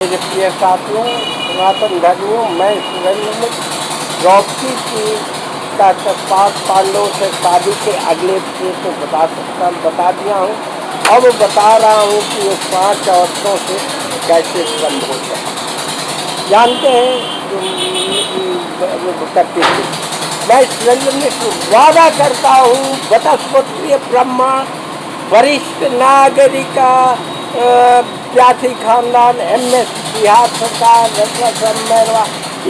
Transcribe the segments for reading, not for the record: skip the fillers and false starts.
मेरे प्रिय साथियों, सनातन धर्मियों, मैं सुरेंद्र मिश्र द्रौपदी की का पांच पांडवों से शादी के अगले विषय को बता दिया हूँ। अब बता रहा हूँ कि वो 5 औरतों से कैसे संभोग है। जानते हैं करते थे। मैं सुरेंद्र मिश्र वादा करता हूँ बृहस्पति ब्रह्मा वरिष्ठ नागरिका प्यासी खानदान MS बिहार सरकार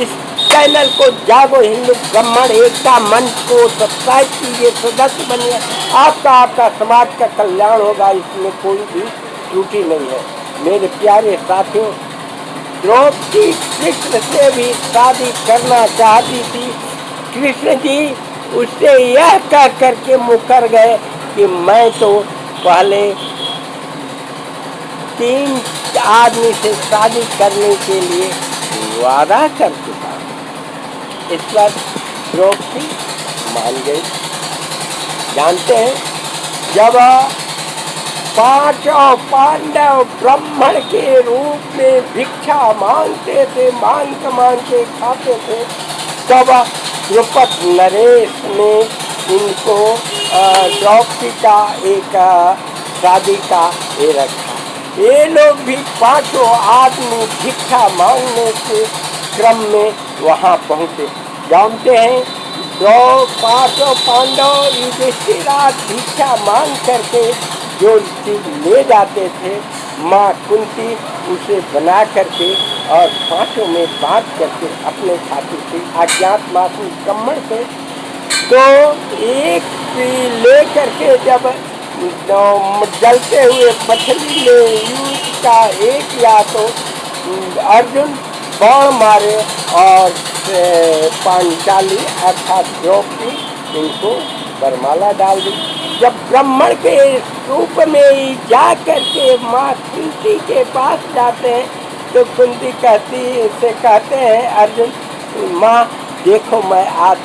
इस चैनल को जागो हिंदू ब्राह्मण एकता मंच को सब्सक्राइब कीजिए, सदस्य बनिए। आपका समाज का कल्याण होगा, इसमें कोई भी त्रुटि नहीं है। मेरे प्यारे साथियों, द्रौपदी कृष्ण से भी शादी करना चाहती थी। कृष्ण जी उससे यह कह करके मुकर गए कि मैं तो पहले 3 आदमी से शादी करने के लिए वादा कर चुका। इस पर द्रौपदी मान गई। जानते हैं, जब 5 पांडव ब्राह्मण के रूप में भिक्षा मांगते थे, मांग के खाते थे, तब द्रुपद नरेश ने इनको द्रौपदी का एक शादी का ये रखा। ये लोग भी 5 आदमी भिक्षा मांगने के क्रम में वहाँ पहुँचे। जानते हैं, 5 पांडव युधिष्ठिर भिक्षा मांग करके जो चीज ले जाते थे, माँ कुंती उसे बना करके और 5 में बांट करके अपने खाते थे। अज्ञातवासी ब्राह्मण थे, तो एक ले करके जब जलते हुए मछली में युद्ध का एक या तो अर्जुन बाण मारे और पांचाली अर्थात द्रौपदी इनको वरमाला डाल दी। जब ब्राह्मण के रूप में जा करके माँ कुंती के पास जाते हैं, तो कुंती कहते हैं अर्जुन, माँ देखो मैं आज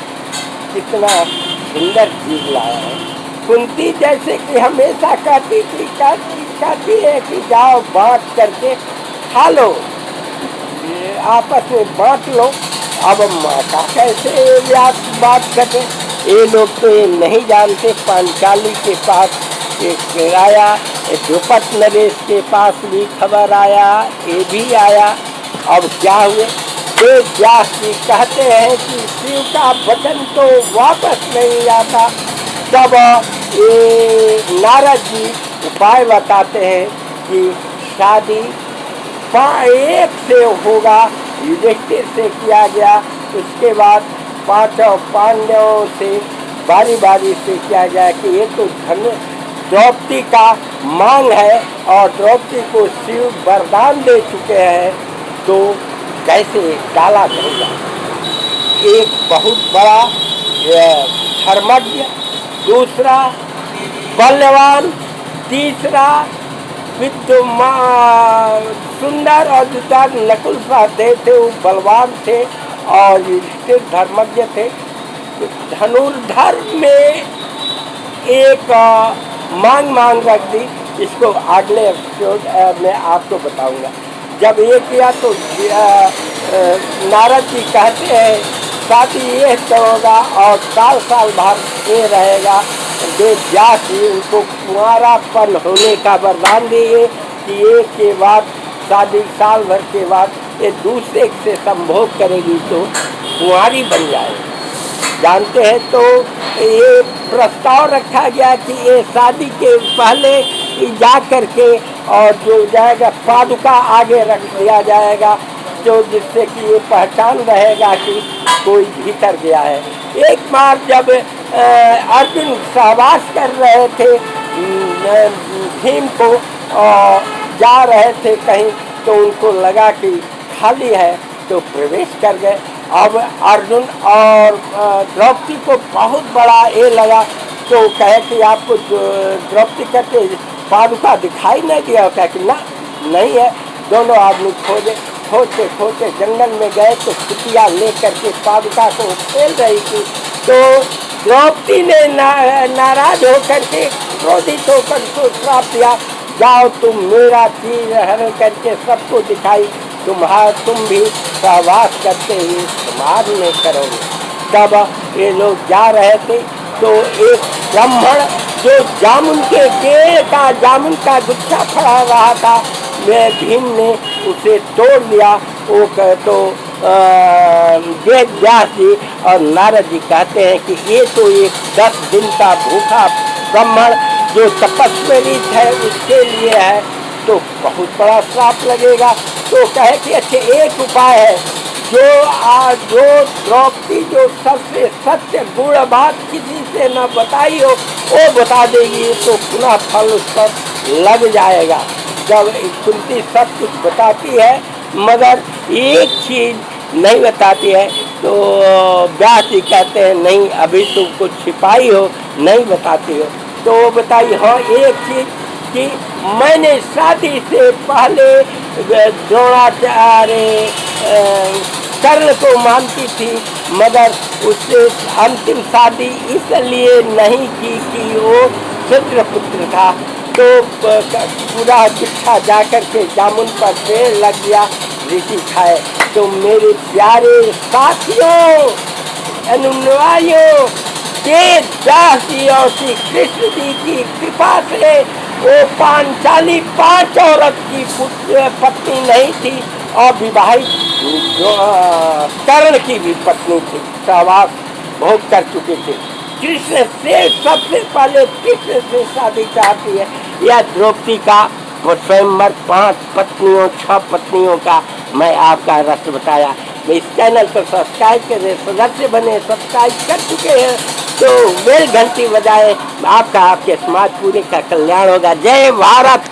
कितना सुंदर चीज लाया हूँ। कुंती जैसे कि हमेशा कहती है कि जाओ बांट करके खा लो, आपस में बांट लो। अब माता कैसे बात करते, ये लोग तो ये नहीं जानते। पांचाली के पास एक आया, द्रुपद नरेश के पास भी खबर आया, ये भी आया। अब क्या हुए, तो व्यास जी कहते हैं कि शिव का वचन तो वापस नहीं आता। तब ये नारद जी उपाय बताते हैं कि शादी 1 से होगा, युधिष्ठिर से किया गया, उसके बाद 5 पांडवों से बारी बारी से किया गया कि ये तो द्रौपदी का मांग है और द्रौपदी को शिव वरदान दे चुके हैं, तो कैसे टाला जाएगा। एक बहुत बड़ा धर्मज्ञ, दूसरा बलवान, तीसरा विद्वान सुंदर और दुर्दार नकुल सहदेव थे, वो बलवान थे और युधिष्ठिर धर्मज्ञ थे। धनुर्धर में एक मांग रख दी। इसको अगले एपिसोड में आपको बताऊंगा। जब ये किया तो नारद जी कहते हैं शादी ये तो होगा और साल भर ये रहेगा। व्यास जी उनको कुंवारापन होने का वरदान दिए कि एक के बाद शादी साल भर के बाद ये दूसरे से संभोग करेगी तो कुंवारी बन जाएगी। जानते हैं, तो ये प्रस्ताव रखा गया कि ये शादी के पहले जा करके और जो जाएगा पादुका आगे रख दिया जाएगा, जो जिससे कि ये पहचान रहेगा कि कोई भीतर गया है। एक बार जब अर्जुन सहवास कर रहे थे भीम को और जा रहे थे कहीं, तो उनको लगा कि खाली है, तो प्रवेश कर गए। अब अर्जुन और द्रौपदी को बहुत बड़ा ये लगा, तो कहे कि आपको द्रौपदी कहते पादुका दिखाई नहीं दिया, कहे कि ना नहीं है। दोनों आदमी खोजते जंगल में गए, तो कुटिया लेकर के पादुका को खेल रही थी। तो द्रौपदी ने नाराज होकर के क्रोधित होकर तो श्राप दिया, जाओ तुम मेरा तीर हरण करके सबको दिखाई तुम भी सहवास करते ही समाज में करोगे। तब ये लोग जा रहे थे तो एक ब्राह्मण जो जामुन के पेड़ का जामुन का गुच्छा फड़ा रहा था, वे भीम ने उसे तोड़ लिया। वो तो वेद व्यास जी और नारद जी कहते हैं कि ये तो एक 10 दिन का भूखा ब्राह्मण जो तपस्वी है उसके लिए है, तो बहुत बड़ा श्राप लगेगा। तो कहे कि अच्छे एक उपाय है, जो द्रौपदी जो सबसे सत्य गुण बात किसी से न बताई हो वो बता देगी तो पुनः फल उस पर लग जाएगा। जब कुंती सब कुछ बताती है मगर एक चीज नहीं बताती है, तो व्यास जी कहते हैं नहीं अभी तुम कुछ छिपाई हो, नहीं बताती हो। तो वो बताई हाँ एक चीज कि मैंने शादी से पहले द्रोणाचार्य कर्ण को मानती थी, मगर उससे अंतिम शादी इसलिए नहीं की कि वो शूद्र पुत्र था। तो पूरा गुच्छा जाकर के जामुन पर पेड़ लग गया, ऋषि खाए। तो मेरे प्यारे साथियों अनुयायियों, व्यास जी और श्री कृष्ण जी की कृपा से वो पांचाली 5 औरत की पत्नी नहीं थी और विवाहित कर्ण की भी पत्नी थी, सहवास बहुत कर चुके थे। कृष्ण से सबसे पहले कृष्ण से शादी चाहती है। यह द्रौपदी का स्वयंवर 5 पत्नियों 6 पत्नियों का मैं आपका रस बताया। मैं इस चैनल को सब्सक्राइब करें, सदस्य बने, सब्सक्राइब कर चुके हैं तो बेल घंटी बजाए, आपका आपके समाज पूरे का कल्याण होगा। जय भारत।